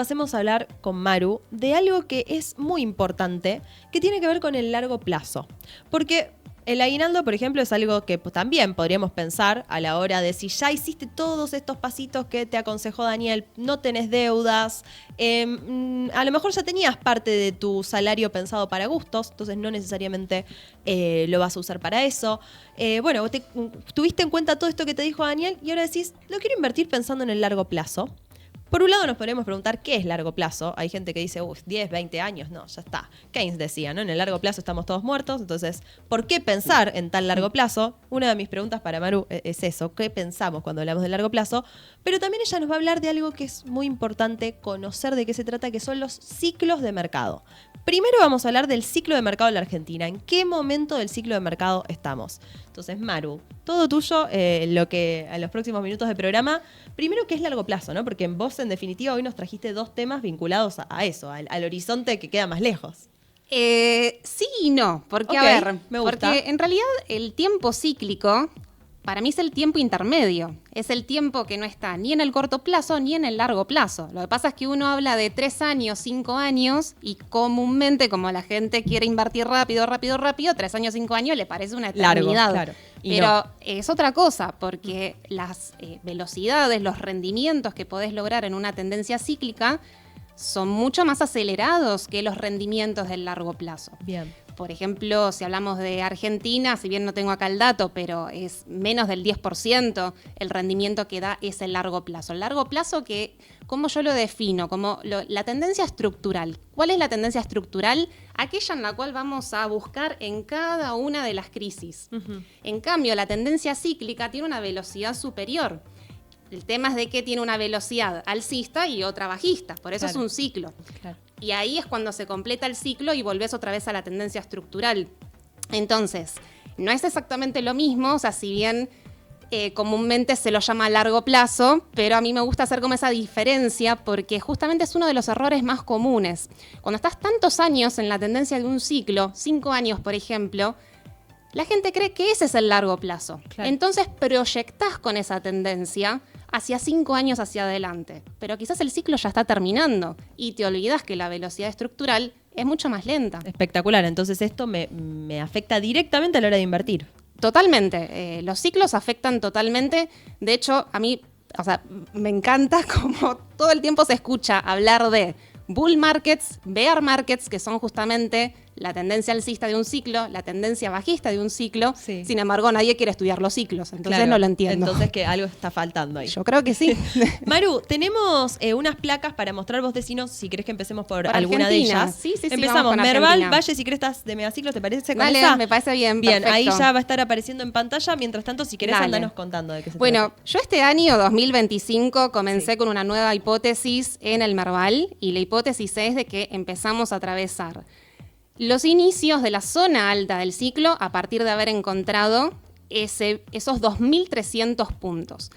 pasemos a hablar con Maru de algo que es muy importante, que tiene que ver con el largo plazo. Porque el aguinaldo, por ejemplo, es algo que también podríamos pensar a la hora de si ya hiciste todos estos pasitos que te aconsejó Daniel, no tenés deudas, a lo mejor ya tenías parte de tu salario pensado para gustos, entonces no necesariamente lo vas a usar para eso. Bueno, tuviste en cuenta todo esto que te dijo Daniel y ahora decís, lo quiero invertir pensando en el largo plazo. Por un lado nos podemos preguntar qué es largo plazo. Hay gente que dice, 10, 20 años, no, ya está. Keynes decía, ¿no? En el largo plazo estamos todos muertos, entonces, ¿por qué pensar en tan largo plazo? Una de mis preguntas para Maru es eso, ¿qué pensamos cuando hablamos de largo plazo? Pero también ella nos va a hablar de algo que es muy importante conocer de qué se trata, que son los ciclos de mercado. Primero vamos a hablar del ciclo de mercado en la Argentina. ¿En qué momento del ciclo de mercado estamos? Entonces, Maru, todo tuyo, lo que a los próximos minutos del programa. Primero, ¿qué es largo plazo? ¿No? Porque vos, en definitiva, hoy nos trajiste dos temas vinculados a eso, al horizonte que queda más lejos. Sí y no, porque Okay, a ver, me gusta. porque en realidad el tiempo cíclico para mí es el tiempo intermedio, es el tiempo que no está ni en el corto plazo ni en el largo plazo. Lo que pasa es que uno habla de 3 años, 5 años y comúnmente como la gente quiere invertir rápido, 3 años, 5 años le parece una eternidad. Largo, claro. Pero no. es otra cosa, porque las velocidades, los rendimientos que podés lograr en una tendencia cíclica son mucho más acelerados que los rendimientos del largo plazo. Bien. Por ejemplo, si hablamos de Argentina, si bien no tengo acá el dato, pero es menos del 10% el rendimiento que da ese largo plazo. El largo plazo que, ¿cómo yo lo defino? La tendencia estructural. ¿Cuál es la tendencia estructural? Aquella en la cual vamos a buscar en cada una de las crisis. Uh-huh. En cambio, la tendencia cíclica tiene una velocidad superior. El tema es de que tiene una velocidad alcista y otra bajista, por eso Claro. es un ciclo. Claro. Y ahí es cuando se completa el ciclo y volvés otra vez a la tendencia estructural. Entonces, no es exactamente lo mismo, o sea, si bien comúnmente se lo llama a largo plazo, pero a mí me gusta hacer como esa diferencia porque justamente es uno de los errores más comunes. Cuando estás tantos años en la tendencia de un ciclo, 5 años por ejemplo, la gente cree que ese es el largo plazo. Claro. Entonces proyectás con esa tendencia hacia 5 años hacia adelante. Pero quizás el ciclo ya está terminando y te olvidas que la velocidad estructural es mucho más lenta. Espectacular. Entonces esto me afecta directamente a la hora de invertir. Totalmente. Los ciclos afectan totalmente. De hecho, a mí, o sea, me encanta como todo el tiempo se escucha hablar de bull markets, bear markets, que son justamente la tendencia alcista de un ciclo, la tendencia bajista de un ciclo. Sí. Sin embargo, nadie quiere estudiar los ciclos, entonces Claro. no lo entiendo. Entonces que algo está faltando ahí. Yo creo que sí. Maru, tenemos unas placas para mostrar, vos decinos si querés que empecemos por alguna Argentina. de ellas. Sí, Empezamos, vamos con Merval, Argentina. Valle, si querés estás de Megaciclo, ¿te parece? Con Dale, esa? me parece bien. Bien, perfecto. ahí ya va a estar apareciendo en pantalla. Mientras tanto, si querés, Dale. andanos contando de qué se Bueno, trata. yo este año 2025 comencé con una nueva hipótesis en el Merval y la hipótesis es de que empezamos a atravesar los inicios de la zona alta del ciclo a partir de haber encontrado esos 2.300 puntos.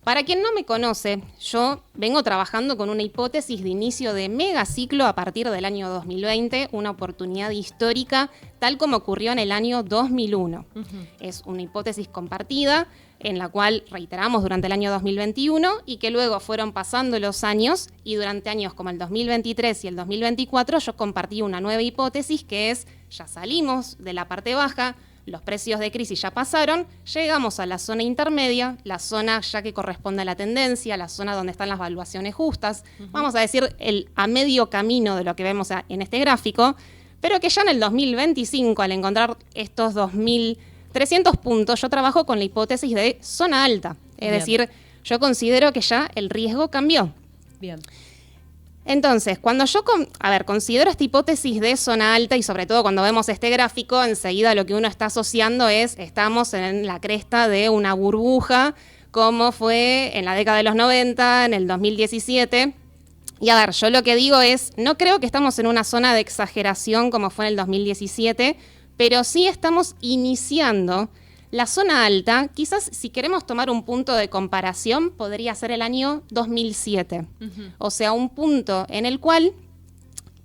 Para quien no me conoce, yo vengo trabajando con una hipótesis de inicio de megaciclo a partir del año 2020, una oportunidad histórica tal como ocurrió en el año 2001. Uh-huh. Es una hipótesis compartida en la cual reiteramos durante el año 2021 y que luego fueron pasando los años y durante años como el 2023 y el 2024 yo compartí una nueva hipótesis que es ya salimos de la parte baja, los precios de crisis ya pasaron, llegamos a la zona intermedia, la zona ya que corresponde a la tendencia, la zona donde están las valuaciones justas, vamos a decir a medio camino de lo que vemos en este gráfico, pero que ya en el 2025 al encontrar estos 2.300 puntos, yo trabajo con la hipótesis de zona alta. Es Bien. decir, yo considero que ya el riesgo cambió. Bien. Entonces, cuando yo considero esta hipótesis de zona alta y sobre todo cuando vemos este gráfico, enseguida lo que uno está asociando es estamos en la cresta de una burbuja, como fue en la década de los 90, en el 2017. Y a ver, yo lo que digo es, no creo que estamos en una zona de exageración como fue en el 2017, pero sí estamos iniciando la zona alta. Quizás si queremos tomar un punto de comparación, podría ser el año 2007. Uh-huh. O sea, un punto en el cual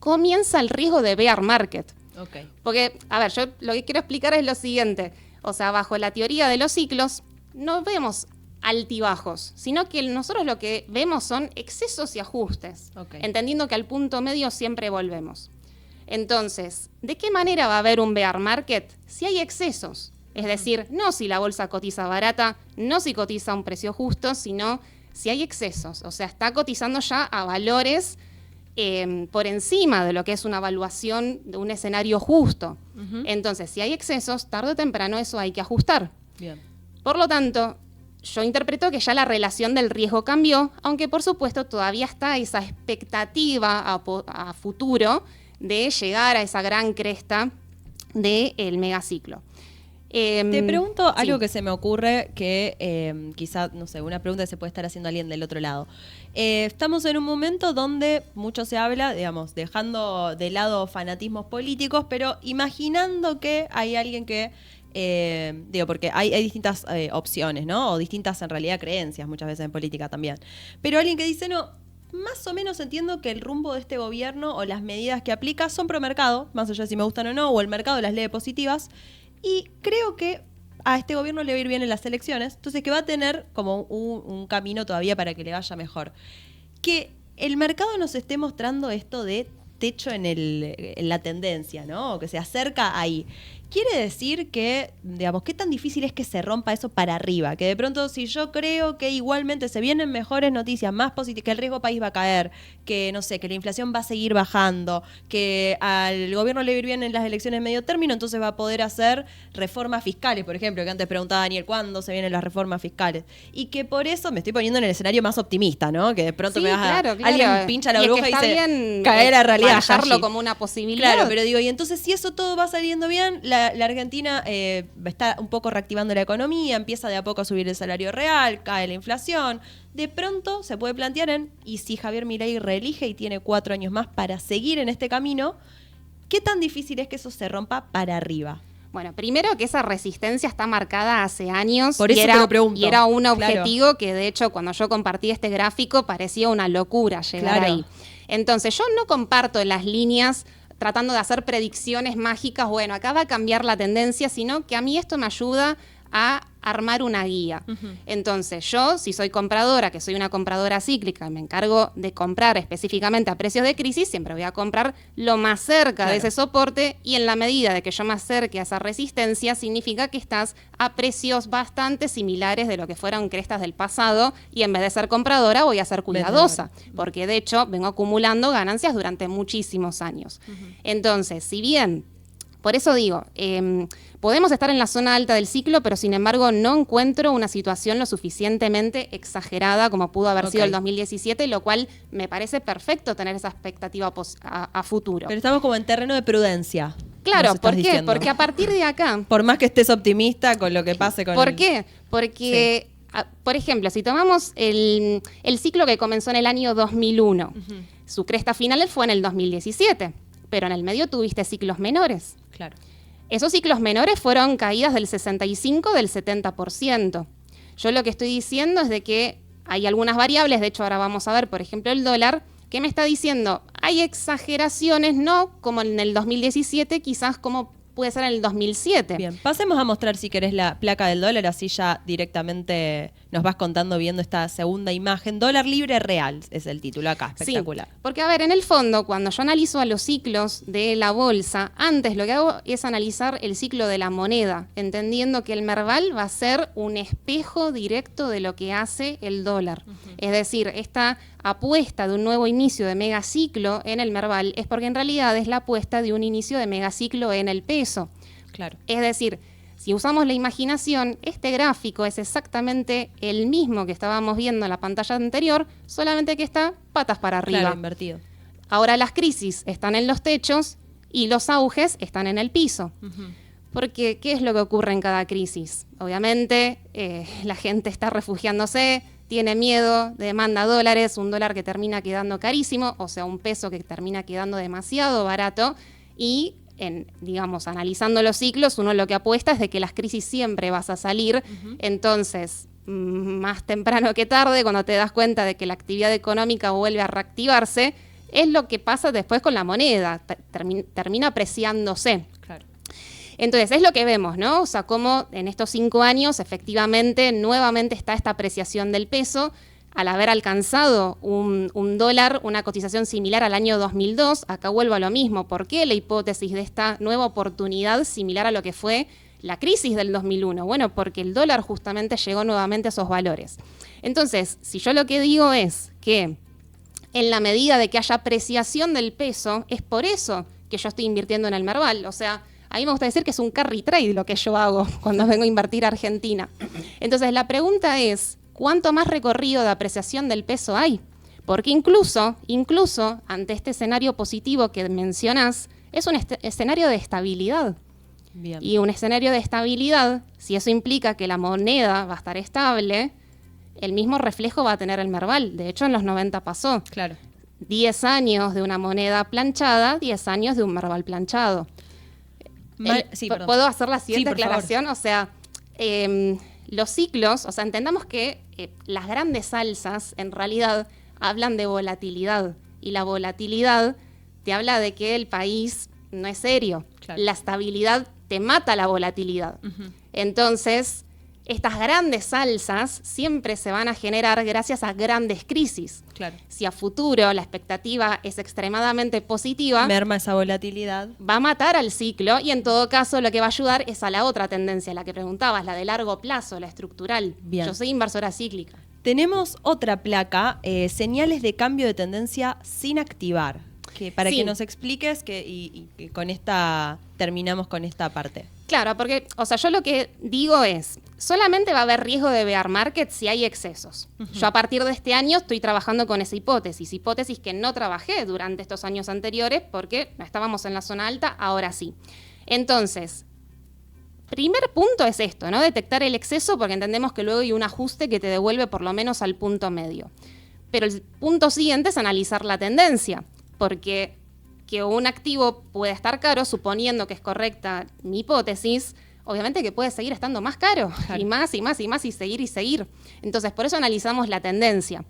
comienza el riesgo de bear market. Ok. Porque, a ver, yo lo que quiero explicar es lo siguiente. O sea, bajo la teoría de los ciclos, no vemos altibajos, sino que nosotros lo que vemos son excesos y ajustes, entendiendo que al punto medio siempre volvemos. Entonces, ¿de qué manera va a haber un bear market si hay excesos? Es decir, no si la bolsa cotiza barata, no si cotiza a un precio justo, sino si hay excesos. O sea, está cotizando ya a valores por encima de lo que es una evaluación de un escenario justo. Entonces, si hay excesos, tarde o temprano eso hay que ajustar. Bien. Por lo tanto, yo interpreto que ya la relación del riesgo cambió, aunque por supuesto todavía está esa expectativa a futuro de llegar a esa gran cresta del megaciclo. Te pregunto algo que se me ocurre que quizá, no sé, una pregunta que se puede estar haciendo alguien del otro lado. Estamos en un momento donde mucho se habla, digamos, dejando de lado fanatismos políticos, pero imaginando que hay alguien que, porque hay distintas opciones, ¿no? O distintas, en realidad, creencias muchas veces en política también. Pero alguien que dice, no, más o menos entiendo que el rumbo de este gobierno o las medidas que aplica son pro mercado, más allá de si me gustan o no, o el mercado las lee positivas. Y creo que a este gobierno le va a ir bien en las elecciones, entonces que va a tener como un camino todavía para que le vaya mejor. Que el mercado nos esté mostrando esto de techo en la tendencia, ¿no? O que se acerca ahí. Quiere decir que, digamos, ¿qué tan difícil es que se rompa eso para arriba? Que de pronto, si yo creo que igualmente se vienen mejores noticias, más positivas, que el riesgo país va a caer, que, no sé, que la inflación va a seguir bajando, que al gobierno le va a ir bien en las elecciones de medio término, entonces va a poder hacer reformas fiscales, por ejemplo, que antes preguntaba Daniel, ¿cuándo se vienen las reformas fiscales? Y que por eso me estoy poniendo en el escenario más optimista, ¿no? Que de pronto me vas claro. alguien pincha la burbuja y dice, dice, caer a realidad. Manejarlo como una posibilidad. Claro, pero digo, y entonces si eso todo va saliendo bien, la Argentina está un poco reactivando la economía, empieza de a poco a subir el salario real, cae la inflación. De pronto se puede plantear y si Javier Milei reelige y tiene 4 años más para seguir en este camino, ¿qué tan difícil es que eso se rompa para arriba? Bueno, primero que esa resistencia está marcada hace años. Por eso te lo pregunto. Y era un objetivo que, de hecho, cuando yo compartí este gráfico, parecía una locura llegar ahí. Entonces, yo no comparto las líneas tratando de hacer predicciones mágicas, bueno, acá va a cambiar la tendencia, sino que a mí esto me ayuda a armar una guía. Entonces, yo, si soy compradora, que soy una compradora cíclica, me encargo de comprar específicamente a precios de crisis, siempre voy a comprar lo más cerca de ese soporte, y en la medida de que yo me acerque a esa resistencia, significa que estás a precios bastante similares de lo que fueron crestas del pasado, y en vez de ser compradora voy a ser cuidadosa, porque de hecho vengo acumulando ganancias durante muchísimos años. Entonces, si bien, por eso digo, podemos estar en la zona alta del ciclo, pero sin embargo no encuentro una situación lo suficientemente exagerada como pudo haber sido el 2017, lo cual me parece perfecto tener esa expectativa a futuro. Pero estamos como en terreno de prudencia. Claro, ¿por qué? Porque a partir de acá... Por más que estés optimista con lo que pase con ¿Por qué? Porque, por ejemplo, si tomamos el ciclo que comenzó en el año 2001, su cresta final fue en el 2017, pero en el medio tuviste ciclos menores. Claro. Esos ciclos menores fueron caídas del 65%, del 70%. Yo lo que estoy diciendo es de que hay algunas variables, de hecho ahora vamos a ver, por ejemplo, el dólar, que me está diciendo, hay exageraciones, no como en el 2017, quizás como puede ser en el 2007. Bien, pasemos a mostrar si querés la placa del dólar, así ya directamente nos vas contando viendo esta segunda imagen. Dólar libre real es el título acá, espectacular. Sí, porque a ver, en el fondo, cuando yo analizo a los ciclos de la bolsa, antes lo que hago es analizar el ciclo de la moneda, entendiendo que el Merval va a ser un espejo directo de lo que hace el dólar. Es decir, esta apuesta de un nuevo inicio de megaciclo en el Merval es porque en realidad es la apuesta de un inicio de megaciclo en el peso. Claro. Es decir, si usamos la imaginación, este gráfico es exactamente el mismo que estábamos viendo en la pantalla anterior, solamente que está patas para arriba. Claro, invertido. Ahora las crisis están en los techos y los auges están en el piso. Porque, ¿qué es lo que ocurre en cada crisis? Obviamente, la gente está refugiándose, tiene miedo, demanda dólares, un dólar que termina quedando carísimo, o sea, un peso que termina quedando demasiado barato, y digamos, analizando los ciclos, uno lo que apuesta es de que las crisis siempre vas a salir. Entonces, más temprano que tarde, cuando te das cuenta de que la actividad económica vuelve a reactivarse, es lo que pasa después con la moneda, termina apreciándose. Claro. Entonces, es lo que vemos, ¿no? O sea, cómo en estos 5 años, efectivamente, nuevamente está esta apreciación del peso, al haber alcanzado un dólar, una cotización similar al año 2002, acá vuelvo a lo mismo. ¿Por qué la hipótesis de esta nueva oportunidad similar a lo que fue la crisis del 2001? Bueno, porque el dólar justamente llegó nuevamente a esos valores. Entonces, si yo lo que digo es que en la medida de que haya apreciación del peso, es por eso que yo estoy invirtiendo en el Merval. O sea, a mí me gusta decir que es un carry trade lo que yo hago cuando vengo a invertir a Argentina. Entonces, la pregunta es, ¿cuánto más recorrido de apreciación del peso hay? Porque incluso ante este escenario positivo que mencionás, es un escenario de estabilidad. Bien. Y un escenario de estabilidad, si eso implica que la moneda va a estar estable, el mismo reflejo va a tener el Merval. De hecho, en los 90 pasó. Claro. 10 años de una moneda planchada, 10 años de un Merval planchado. Sí, perdón. ¿Puedo hacer la siguiente Sí, por aclaración? favor. O sea, los ciclos, o sea, entendamos que las grandes alzas en realidad hablan de volatilidad, y la volatilidad te habla de que el país no es serio. Claro. La estabilidad te mata la volatilidad. Ujú. Entonces, estas grandes alzas siempre se van a generar gracias a grandes crisis. Claro. Si a futuro la expectativa es extremadamente positiva, Merma esa volatilidad. va a matar al ciclo, y en todo caso lo que va a ayudar es a la otra tendencia, la que preguntabas, la de largo plazo, la estructural. Bien. Yo soy inversora cíclica. Tenemos otra placa, señales de cambio de tendencia sin activar. Para Sí. que nos expliques y con esta terminamos con esta parte. Claro, porque, o sea, yo lo que digo es, solamente va a haber riesgo de bear market si hay excesos. Yo a partir de este año estoy trabajando con esa hipótesis que no trabajé durante estos años anteriores porque no estábamos en la zona alta, ahora sí. Entonces, primer punto es esto, ¿no? Detectar el exceso, porque entendemos que luego hay un ajuste que te devuelve por lo menos al punto medio. Pero el punto siguiente es analizar la tendencia, porque que un activo puede estar caro, suponiendo que es correcta mi hipótesis, obviamente que puede seguir estando más caro, Claro. y más, y más, y más, y seguir. Entonces, por eso analizamos la tendencia.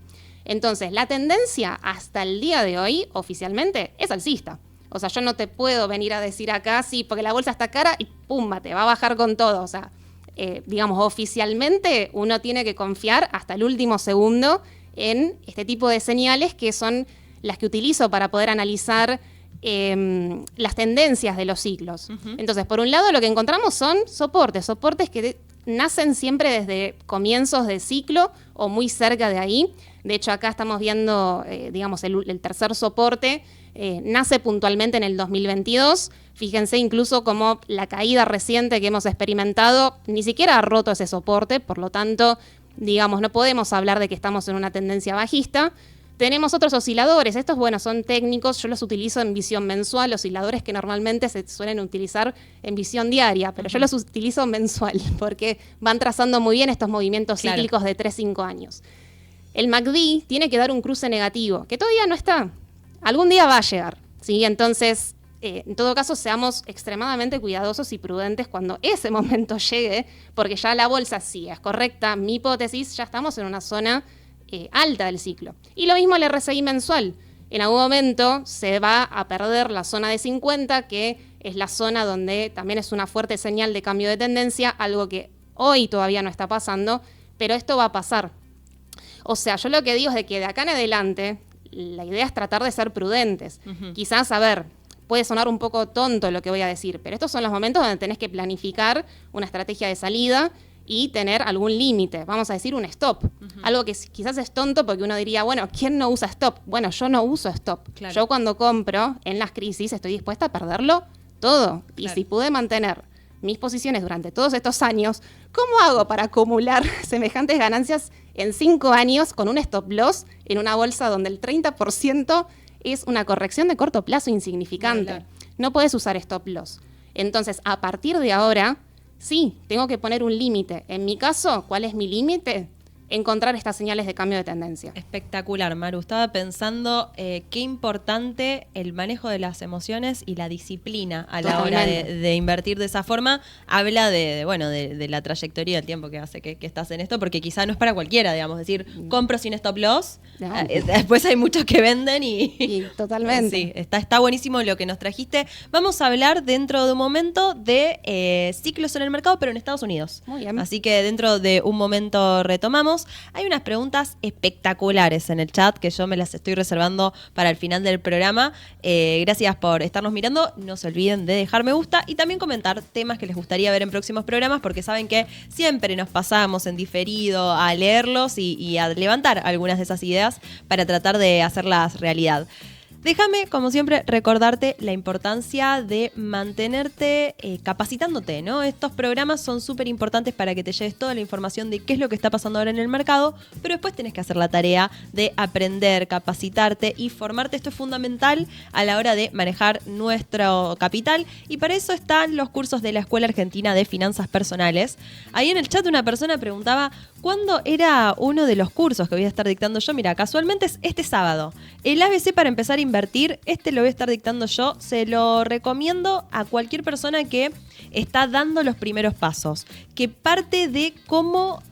Entonces, la tendencia hasta el día de hoy, oficialmente, es alcista. O sea, yo no te puedo venir a decir acá, sí, porque la bolsa está cara y pumba, te va a bajar con todo. O sea, digamos, oficialmente uno tiene que confiar hasta el último segundo en este tipo de señales que son las que utilizo para poder analizar las tendencias de los ciclos. Entonces, por un lado, lo que encontramos son soportes que nacen siempre desde comienzos de ciclo o muy cerca de ahí. De hecho, acá estamos viendo, digamos, el tercer soporte nace puntualmente en el 2022. Fíjense incluso cómo la caída reciente que hemos experimentado ni siquiera ha roto ese soporte, por lo tanto, digamos, no podemos hablar de que estamos en una tendencia bajista. Tenemos otros osciladores, estos, bueno, son técnicos, yo los utilizo en visión mensual, osciladores que normalmente se suelen utilizar en visión diaria, pero yo los utilizo mensual porque van trazando muy bien estos movimientos Claro. cíclicos de 3-5 años. El MACD tiene que dar un cruce negativo, que todavía no está, algún día va a llegar, ¿sí? Entonces, en todo caso, seamos extremadamente cuidadosos y prudentes cuando ese momento llegue, porque ya la bolsa, sí es correcta, mi hipótesis, ya estamos en una zona alta del ciclo. Y lo mismo el RSI mensual. En algún momento se va a perder la zona de 50, que es la zona donde también es una fuerte señal de cambio de tendencia, algo que hoy todavía no está pasando, pero esto va a pasar. O sea, yo lo que digo es de que de acá en adelante la idea es tratar de ser prudentes. Quizás, a ver, puede sonar un poco tonto lo que voy a decir, pero estos son los momentos donde tenés que planificar una estrategia de salida y tener algún límite, vamos a decir un stop. Algo que quizás es tonto porque uno diría, bueno, ¿quién no usa stop? Bueno, yo no uso stop. Claro. Yo cuando compro en las crisis estoy dispuesta a perderlo todo. Y Claro. si pude mantener mis posiciones durante todos estos años, ¿cómo hago para acumular semejantes ganancias en 5 años con un stop loss en una bolsa donde el 30% es una corrección de corto plazo insignificante? Claro. No podés usar stop loss. Entonces, a partir de ahora, sí, tengo que poner un límite. En mi caso, ¿cuál es mi límite? encontrar estas señales de cambio de tendencia. Espectacular, Maru. Estaba pensando qué importante el manejo de las emociones y la disciplina a la hora de invertir de esa forma. Habla de la trayectoria del tiempo que hace que estás en esto, porque quizá no es para cualquiera, digamos, decir, compro sin stop loss. Después hay muchos que venden y totalmente. Sí, está buenísimo lo que nos trajiste. Vamos a hablar dentro de un momento de ciclos en el mercado, pero en Estados Unidos. Muy bien. Así que dentro de un momento retomamos. Hay unas preguntas espectaculares en el chat que yo me las estoy reservando para el final del programa. Gracias por estarnos mirando. No se olviden de dejar me gusta y también comentar temas que les gustaría ver en próximos programas, porque saben que siempre nos pasamos en diferido a leerlos y a levantar algunas de esas ideas para tratar de hacerlas realidad. Déjame, como siempre, recordarte la importancia de mantenerte capacitándote, ¿no? Estos programas son súper importantes para que te lleves toda la información de qué es lo que está pasando ahora en el mercado, pero después tenés que hacer la tarea de aprender, capacitarte y formarte. Esto es fundamental a la hora de manejar nuestro capital y para eso están los cursos de la Escuela Argentina de Finanzas Personales. Ahí en el chat una persona preguntaba ¿cuándo era uno de los cursos que voy a estar dictando yo? Mira, casualmente es este sábado. El ABC para empezar a invertir, lo voy a estar dictando yo. Se lo recomiendo a cualquier persona que está dando los primeros pasos, que parte de cómo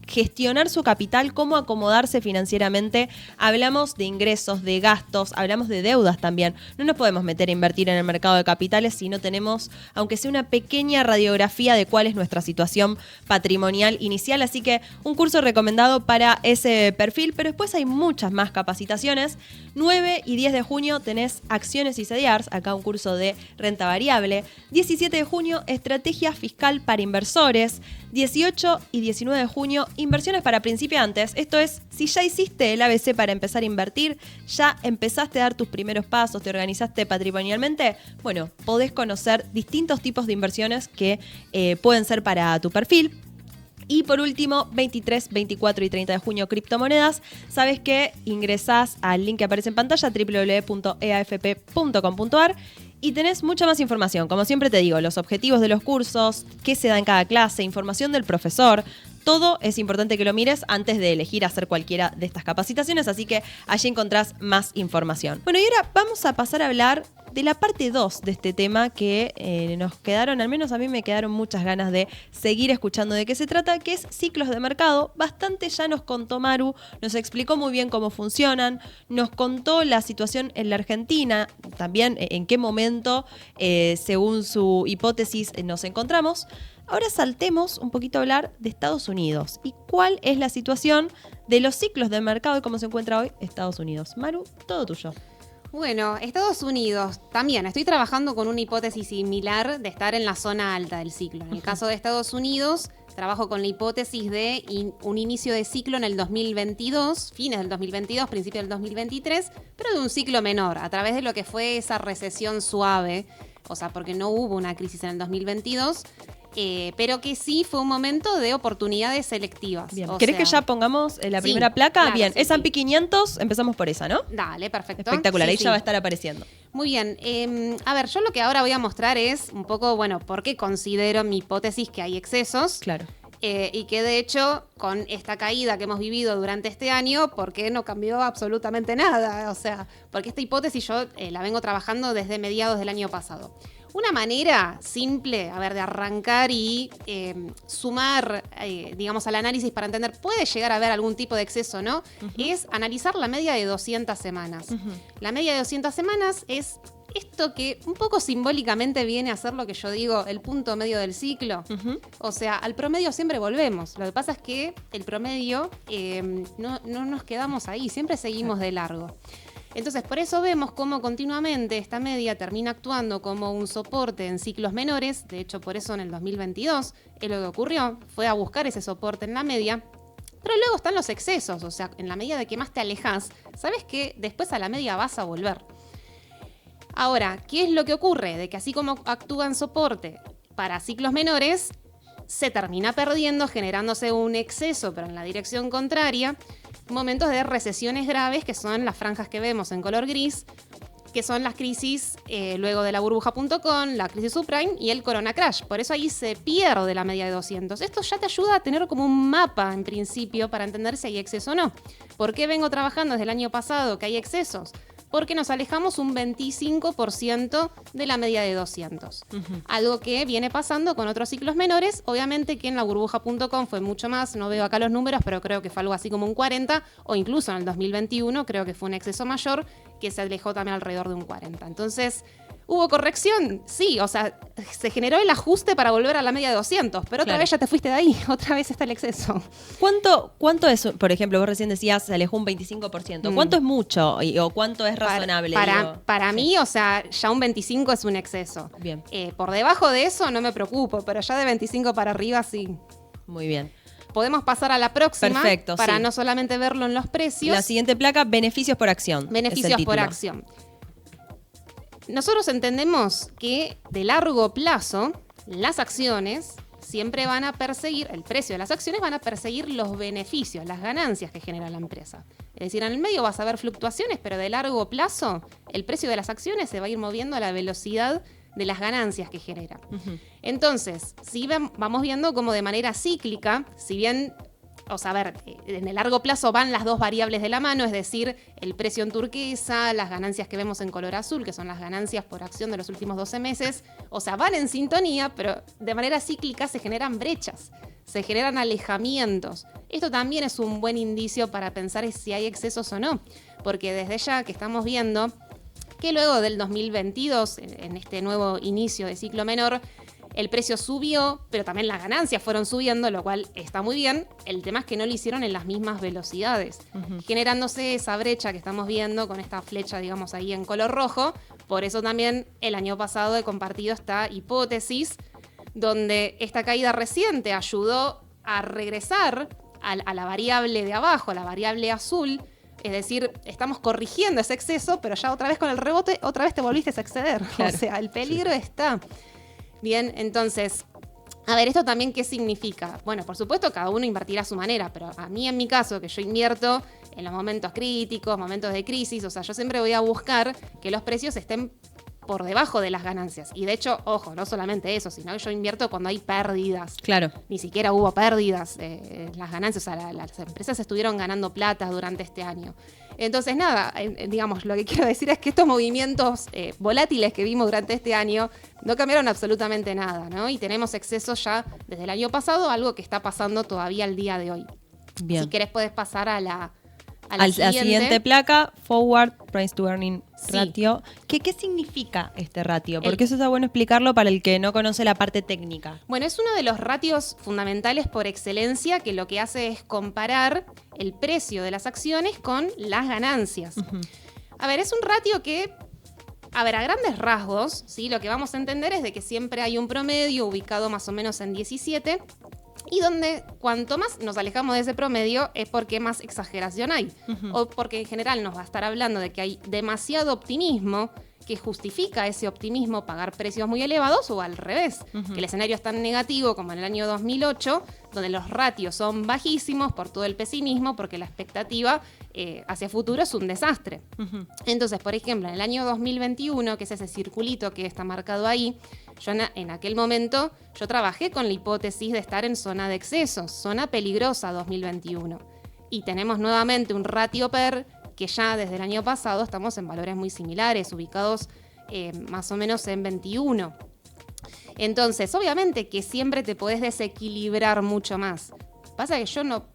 gestionar su capital, cómo acomodarse financieramente. Hablamos de ingresos, de gastos, hablamos de deudas también. No nos podemos meter a invertir en el mercado de capitales si no tenemos, aunque sea una pequeña radiografía de cuál es nuestra situación patrimonial inicial. Así que un curso recomendado para ese perfil, pero después hay muchas más capacitaciones. 9 y 10 de junio tenés acciones y CDRs, acá un curso de renta variable. 17 de junio, estrategia fiscal para inversores. 18 y 19 de junio, inversiones para principiantes. Esto es, si ya hiciste el ABC para empezar a invertir, ya empezaste a dar tus primeros pasos, te organizaste patrimonialmente, bueno, podés conocer distintos tipos de inversiones que pueden ser para tu perfil. Y por último, 23, 24 y 30 de junio, criptomonedas. Sabes que ingresás al link que aparece en pantalla, www.eafp.com.ar. Y tenés mucha más información. Como siempre te digo, los objetivos de los cursos, qué se da en cada clase, información del profesor. Todo es importante que lo mires antes de elegir hacer cualquiera de estas capacitaciones, así que allí encontrás más información. Bueno, y ahora vamos a pasar a hablar de la parte 2 de este tema que nos quedaron, al menos a mí me quedaron muchas ganas de seguir escuchando de qué se trata, que es ciclos de mercado. Bastante ya nos contó Maru, nos explicó muy bien cómo funcionan, nos contó la situación en la Argentina, también en qué momento, según su hipótesis, nos encontramos. Ahora saltemos un poquito a hablar de Estados Unidos y cuál es la situación de los ciclos de mercado y cómo se encuentra hoy Estados Unidos. Maru, todo tuyo. Bueno, Estados Unidos, también estoy trabajando con una hipótesis similar de estar en la zona alta del ciclo. En el caso de Estados Unidos, trabajo con la hipótesis de un inicio de ciclo en el 2022, fines del 2022, principio del 2023, pero de un ciclo menor, a través de lo que fue esa recesión suave, o sea, porque no hubo una crisis en el 2022, pero que sí fue un momento de oportunidades selectivas. Bien. ¿Querés que ya pongamos la primera placa? Claro, bien, sí, S&P 500, empezamos por esa, ¿no? Dale, perfecto. Espectacular, Sí, ahí sí. ya va a estar apareciendo. Muy bien. A ver, yo lo que ahora voy a mostrar es un poco, bueno, por qué considero mi hipótesis que hay excesos. Claro. Y que de hecho, con esta caída que hemos vivido durante este año, ¿por qué no cambió absolutamente nada? O sea, porque esta hipótesis yo la vengo trabajando desde mediados del año pasado. Una manera simple, a ver, de arrancar y sumar, digamos, al análisis para entender, puede llegar a haber algún tipo de exceso, ¿no? Es analizar la media de 200 semanas. La media de 200 semanas es esto que un poco simbólicamente viene a ser lo que yo digo, el punto medio del ciclo. O sea, al promedio siempre volvemos. Lo que pasa es que el promedio no nos quedamos ahí, siempre seguimos de largo. Entonces, por eso vemos cómo continuamente esta media termina actuando como un soporte en ciclos menores. De hecho, por eso en el 2022 es lo que ocurrió, fue a buscar ese soporte en la media. Pero luego están los excesos, o sea, en la medida de que más te alejas, sabes que después a la media vas a volver. Ahora, ¿qué es lo que ocurre? De que así como actúa en soporte para ciclos menores, se termina perdiendo, generándose un exceso, pero en la dirección contraria, momentos de recesiones graves, que son las franjas que vemos en color gris, que son las crisis luego de la burbuja.com, la crisis subprime y el corona crash. Por eso ahí se pierde la media de 200. Esto ya te ayuda a tener como un mapa en principio para entender si hay exceso o no. ¿Por qué vengo trabajando desde el año pasado que hay excesos? Porque nos alejamos un 25% de la media de 200. Algo que viene pasando con otros ciclos menores. Obviamente que en la burbuja.com fue mucho más, no veo acá los números, pero creo que fue algo así como un 40, o incluso en el 2021 creo que fue un exceso mayor que se alejó también alrededor de un 40. Entonces, ¿hubo corrección? Sí, o sea, se generó el ajuste para volver a la media de 200, pero otra vez ya te fuiste de ahí, otra vez está el exceso. ¿Cuánto es, por ejemplo, vos recién decías, se alejó un 25%? ¿Cuánto es mucho o cuánto es razonable? Para mí, o sea, ya un 25 es un exceso. Bien. Por debajo de eso no me preocupo, pero ya de 25 para arriba sí. Muy bien. Podemos pasar a la próxima. Perfecto, para sí. no solamente verlo en los precios. La siguiente placa, beneficios por acción. Beneficios por acción. Nosotros entendemos que de largo plazo las acciones siempre van a perseguir, el precio de las acciones van a perseguir los beneficios, las ganancias que genera la empresa. Es decir, en el medio vas a ver fluctuaciones, pero de largo plazo el precio de las acciones se va a ir moviendo a la velocidad de las ganancias que genera. Entonces, si vamos viendo como de manera cíclica, si bien, o sea, a ver, en el largo plazo van las dos variables de la mano, es decir, el precio en turquesa, las ganancias que vemos en color azul, que son las ganancias por acción de los últimos 12 meses, o sea, van en sintonía, pero de manera cíclica se generan brechas, se generan alejamientos. Esto también es un buen indicio para pensar si hay excesos o no, porque desde ya que estamos viendo que luego del 2022, en este nuevo inicio de ciclo menor, el precio subió, pero también las ganancias fueron subiendo, lo cual está muy bien. El tema es que no lo hicieron en las mismas velocidades, generándose esa brecha que estamos viendo con esta flecha, digamos, ahí en color rojo. Por eso también el año pasado he compartido esta hipótesis, donde esta caída reciente ayudó a regresar a la variable de abajo, a la variable azul. Es decir, estamos corrigiendo ese exceso, pero ya otra vez con el rebote, otra vez te volviste a exceder. Claro. O sea, el peligro está. Bien, entonces, a ver, ¿esto también qué significa? Bueno, por supuesto, cada uno invertirá a su manera, pero a mí, en mi caso, que yo invierto en los momentos críticos, momentos de crisis, o sea, yo siempre voy a buscar que los precios estén por debajo de las ganancias. Y de hecho, ojo, no solamente eso, sino que yo invierto cuando hay pérdidas. Claro. Ni siquiera hubo pérdidas, las ganancias, o sea, las empresas estuvieron ganando plata durante este año. Entonces, nada, digamos, lo que quiero decir es que estos movimientos volátiles que vimos durante este año no cambiaron absolutamente nada, ¿no? Y tenemos excesos ya desde el año pasado, algo que está pasando todavía al día de hoy. Bien. Si querés, podés pasar a la siguiente placa, Forward Price to Earning Ratio. ¿Qué significa este ratio? Porque eso está bueno explicarlo para el que no conoce la parte técnica. Bueno, es uno de los ratios fundamentales por excelencia, que lo que hace es comparar el precio de las acciones con las ganancias. A ver, es un ratio que, a ver, a grandes rasgos, ¿sí? Lo que vamos a entender es de que siempre hay un promedio ubicado más o menos en 17, y donde cuanto más nos alejamos de ese promedio es porque más exageración hay. O porque en general nos va a estar hablando de que hay demasiado optimismo que justifica ese optimismo pagar precios muy elevados, o al revés, que el escenario es tan negativo como en el año 2008, donde los ratios son bajísimos por todo el pesimismo, porque la expectativa hacia futuro es un desastre. Entonces, por ejemplo, en el año 2021, que es ese circulito que está marcado ahí, yo en aquel momento yo trabajé con la hipótesis de estar en zona de excesos, zona peligrosa 2021. Y tenemos nuevamente un ratio PER que ya desde el año pasado estamos en valores muy similares, ubicados más o menos en 21. Entonces, obviamente que siempre te podés desequilibrar mucho más. Pasa que yo no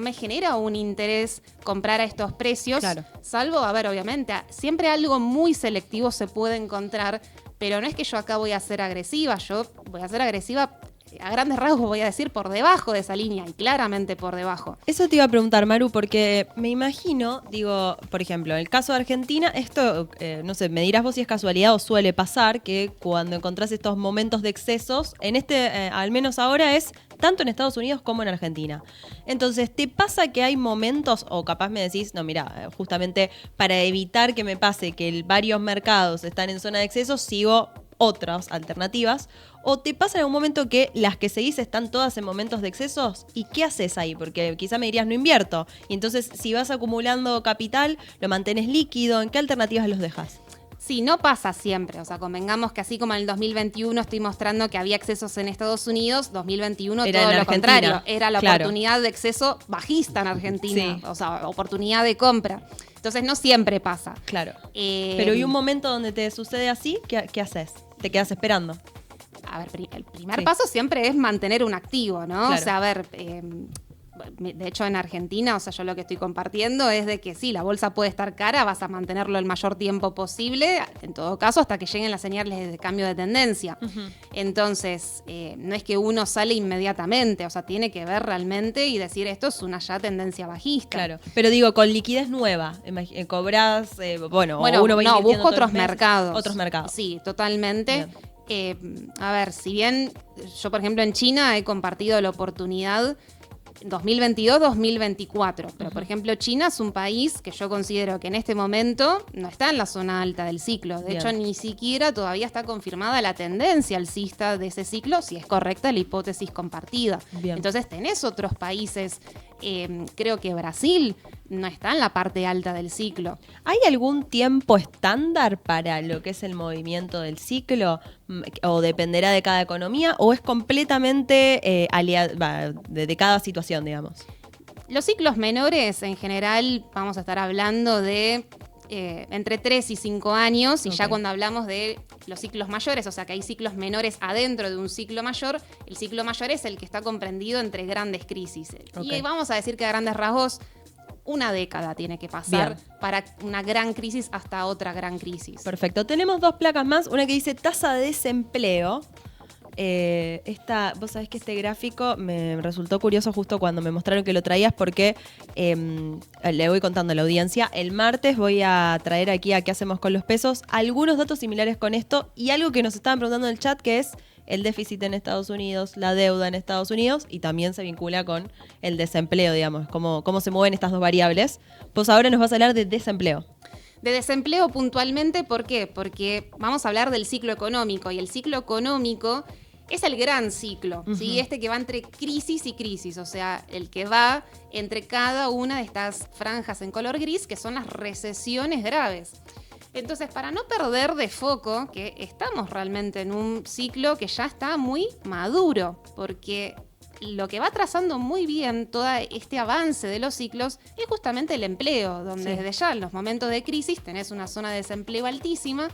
me genera un interés comprar a estos precios, claro. Salvo, a ver, obviamente, siempre algo muy selectivo se puede encontrar, pero no es que yo acá voy a ser agresiva, yo voy a ser agresiva, a grandes rasgos voy a decir por debajo de esa línea, y claramente por debajo. Eso te iba a preguntar, Maru, porque me imagino, digo, por ejemplo, en el caso de Argentina, esto, no sé, me dirás vos si es casualidad o suele pasar que cuando encontrás estos momentos de excesos, en al menos ahora es tanto en Estados Unidos como en Argentina. Entonces, ¿te pasa que hay momentos, o capaz me decís, no, mira, justamente para evitar que me pase que varios mercados están en zona de excesos, sigo otras alternativas? ¿O te pasa en algún momento que las que seguís están todas en momentos de excesos? ¿Y qué haces ahí? Porque quizá me dirías, no invierto. Y entonces, si vas acumulando capital, lo mantienes líquido, ¿en qué alternativas los dejas? Sí, no pasa siempre. O sea, convengamos que así como en el 2021 estoy mostrando que había excesos en Estados Unidos, 2021 Era todo en lo Argentina. contrario. Era la Claro. oportunidad de exceso bajista en Argentina. Sí. O sea, oportunidad de compra. Entonces no siempre pasa. Claro. Pero ¿y un momento momento donde te sucede así? ¿Qué haces? ¿Te quedas esperando? A ver, el primer Sí. paso siempre es mantener un activo, ¿no? Claro. O sea, a ver, de hecho en Argentina, o sea, yo lo que estoy compartiendo es de que sí, la bolsa puede estar cara, vas a mantenerlo el mayor tiempo posible, en todo caso hasta que lleguen las señales de cambio de tendencia. Entonces, no es que uno sale inmediatamente, o sea, tiene que ver realmente y decir esto es una ya tendencia bajista. Claro. Pero digo, con liquidez nueva, cobras, Bueno, o uno va no, invirtiendo busco todos otros los meses. mercados. Otros mercados. Sí, totalmente. A ver, si bien yo, por ejemplo, en China he compartido la oportunidad 2022-2024, pero por ejemplo China es un país que yo considero que en este momento no está en la zona alta del ciclo. De hecho, ni siquiera todavía está confirmada la tendencia alcista de ese ciclo, si es correcta la hipótesis compartida. Bien. Entonces tenés otros países, creo que Brasil no está en la parte alta del ciclo. ¿Hay algún tiempo estándar para lo que es el movimiento del ciclo? ¿O dependerá de cada economía? ¿O es completamente de cada situación, digamos? Los ciclos menores, en general, vamos a estar hablando de entre 3 y 5 años, y ya cuando hablamos de los ciclos mayores, o sea que hay ciclos menores adentro de un ciclo mayor, el ciclo mayor es el que está comprendido entre grandes crisis. Y vamos a decir que a grandes rasgos, una década tiene que pasar para una gran crisis hasta otra gran crisis. Perfecto. Tenemos dos placas más. Una que dice tasa de desempleo. Vos sabés que este gráfico me resultó curioso justo cuando me mostraron que lo traías porque le voy contando a la audiencia. El martes voy a traer aquí a qué hacemos con los pesos algunos datos similares con esto y algo que nos estaban preguntando en el chat que es el déficit en Estados Unidos, la deuda en Estados Unidos y también se vincula con el desempleo, digamos, cómo se mueven estas dos variables. Vos ahora nos vas a hablar de desempleo. De desempleo puntualmente, ¿por qué? Porque vamos a hablar del ciclo económico y el ciclo económico es el gran ciclo, ¿sí? Este que va entre crisis y crisis, o sea, el que va entre cada una de estas franjas en color gris que son las recesiones graves. Entonces, para no perder de foco que estamos realmente en un ciclo que ya está muy maduro, porque lo que va trazando muy bien todo este avance de los ciclos es justamente el empleo, donde desde ya en los momentos de crisis tenés una zona de desempleo altísima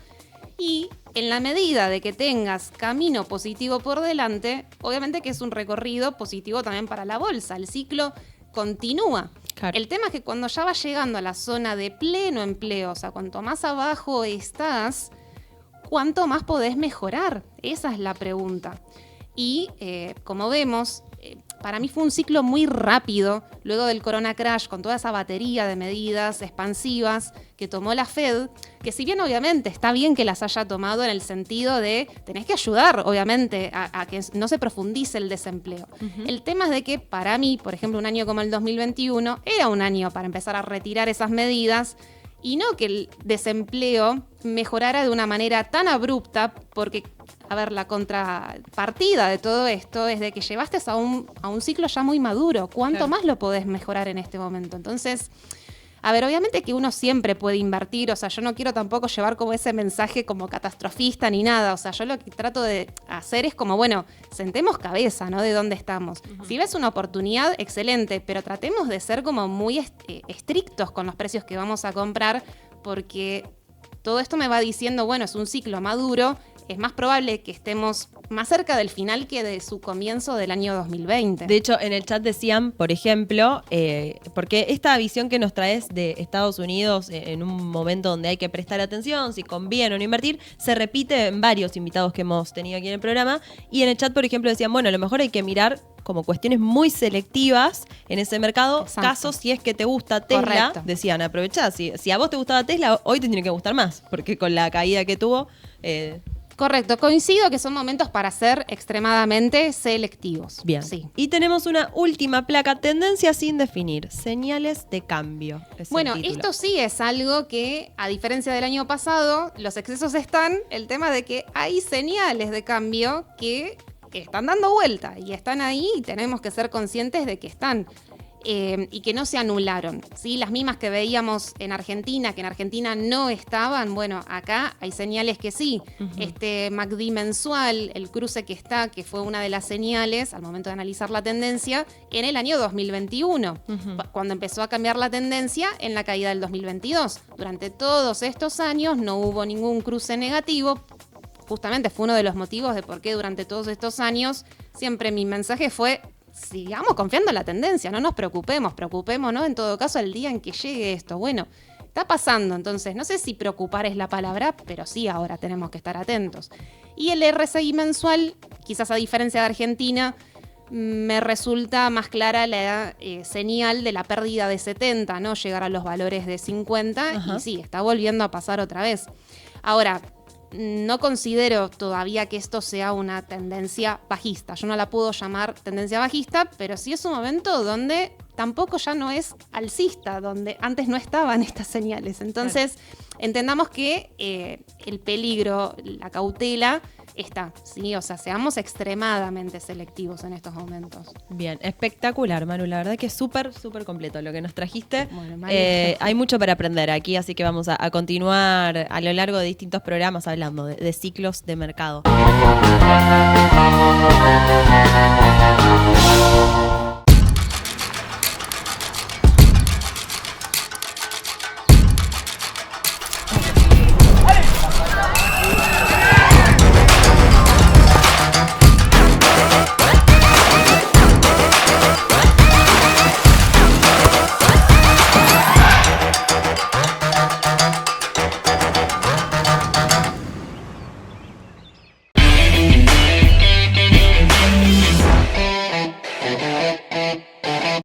y en la medida de que tengas camino positivo por delante, obviamente que es un recorrido positivo también para la bolsa, el ciclo continúa. Claro. El tema es que cuando ya vas llegando a la zona de pleno empleo, o sea, cuanto más abajo estás, ¿cuánto más podés mejorar? Esa es la pregunta. Y como vemos, para mí fue un ciclo muy rápido, luego del Corona Crash, con toda esa batería de medidas expansivas que tomó la Fed, que si bien obviamente está bien que las haya tomado en el sentido de tenés que ayudar, obviamente, a que no se profundice el desempleo. El tema es de que para mí, por ejemplo, un año como el 2021 era un año para empezar a retirar esas medidas y no que el desempleo mejorara de una manera tan abrupta, porque, a ver, la contrapartida de todo esto es de que llevaste a un ciclo ya muy maduro. ¿Cuánto más lo podés mejorar en este momento? Entonces, a ver, obviamente que uno siempre puede invertir, o sea, yo no quiero tampoco llevar como ese mensaje como catastrofista ni nada, o sea, yo lo que trato de hacer es como, bueno, sentemos cabeza, ¿no? De dónde estamos. Si ves una oportunidad, excelente, pero tratemos de ser como muy estrictos con los precios que vamos a comprar, porque todo esto me va diciendo, bueno, es un ciclo maduro, es más probable que estemos más cerca del final que de su comienzo del año 2020. De hecho, en el chat decían, por ejemplo, porque esta visión que nos traes de Estados Unidos en un momento donde hay que prestar atención, si conviene o no invertir, se repite en varios invitados que hemos tenido aquí en el programa. Y en el chat, por ejemplo, decían, bueno, a lo mejor hay que mirar como cuestiones muy selectivas en ese mercado. Exacto. Casos, si es que te gusta Tesla, Correcto. decían, aprovechá. Si a vos te gustaba Tesla, hoy te tiene que gustar más, porque con la caída que tuvo... Correcto, coincido que son momentos para ser extremadamente selectivos. Bien. Sí. Y tenemos una última placa, tendencia sin definir, señales de cambio. Es Bueno, el título. esto sí es algo que, a diferencia del año pasado, los excesos están, el tema de que hay señales de cambio que están dando vuelta y están ahí y tenemos que ser conscientes de que están. y que no se anularon, ¿sí? Las mismas que veíamos en Argentina, que en Argentina no estaban, bueno, acá hay señales que sí. Este MACD mensual, el cruce que está, que fue una de las señales al momento de analizar la tendencia, en el año 2021, cuando empezó a cambiar la tendencia en la caída del 2022. Durante todos estos años no hubo ningún cruce negativo. Justamente fue uno de los motivos de por qué durante todos estos años siempre mi mensaje fue: sigamos confiando en la tendencia, no nos preocupémonos en todo caso el día en que llegue esto. Bueno, está pasando, entonces no sé si preocupar es la palabra, pero sí ahora tenemos que estar atentos. Y el RSI mensual, quizás a diferencia de Argentina, me resulta más clara la señal de la pérdida de 70, ¿no? Llegar a los valores de 50. Y sí, está volviendo a pasar otra vez. Ahora, no considero todavía que esto sea una tendencia bajista. Yo no la puedo llamar tendencia bajista, pero sí es un momento donde tampoco ya no es alcista, donde antes no estaban estas señales. Entonces, entendamos que el peligro, la cautela está, ¿sí? O sea, seamos extremadamente selectivos en estos momentos. Bien, espectacular, Manu. La verdad que es súper, súper completo lo que nos trajiste. Bueno, hay mucho para aprender aquí, así que vamos a continuar a lo largo de distintos programas hablando de ciclos de mercado.